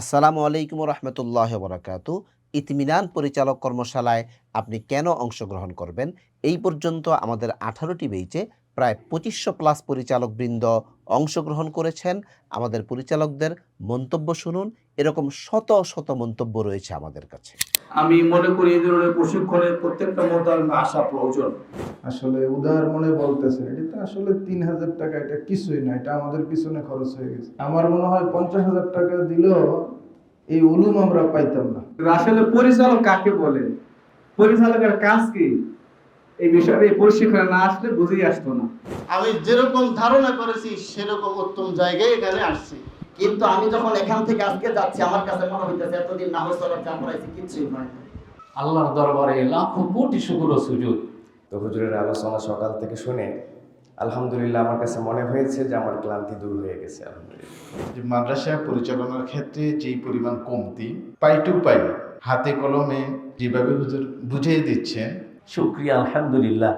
আসসালামু আলাইকুম রহমতুল্লাহ বরাকাতু। ইতমিনান পরিচালক কর্মশালায় আপনি কেন অংশগ্রহণ করবেন? এই পর্যন্ত আমাদের ১৮টি বেইচে প্রায় ২৫০০ প্লাস পরিচালকবৃন্দ অংশগ্রহণ করেছেন। আমাদের পরিচালকদের মন্তব্য শুনুন। এরকম শত শত মন্তব্য রয়েছে আমাদের কাছে। আমি মনে করি এই ধরনের প্রশিক্ষণের প্রত্যেকটা মোতালেমে আসা প্রয়োজন। আসলে উদার মনে বলতেছেন, এটা তো আসলে ৩,০০০ টাকা, এটা কিছুই না, এটা আমাদের পিছনে খরচ হয়ে গেছে। আমার মনে হয় ৫০,০০০ টাকা দিলেও এই উলুম আমরা পাইতাম না। আসলে পরিচালক কাকে বলে, পরিচালকের কাজ কি, এই বিষয়ে এই প্রশিক্ষণে না আসলে বুঝেই আসতো না। আমি যেরকম ধারণা করেছি সেরকম উত্তম জায়গায় এখানে আসছি, কিন্তু আমি যখন এখান থেকে আজকে যাচ্ছি আমার কাছে মনে হইতেছে এতদিন নামাজ পড়ার যা পড়াইছি কিছুই হয় না। আল্লাহর দরবারে লাখো কোটি শুকর ও সুজুদ। তো হুজুরের আলোচনা সকাল থেকে শুনে আলহামদুলিল্লাহ আমার কাছে মনে হয়েছে যে আমার ক্লান্তি দূর হয়ে গেছে। আলহামদুলিল্লাহ। যে মাদ্রাসা পরিচালনার ক্ষেত্রে যেই পরিমাণ কমতি, পাই টু পাই হাতে কলমে যেভাবে হুজুর বুঝিয়ে দিচ্ছেন, শুকরিয়া, আলহামদুলিল্লাহ।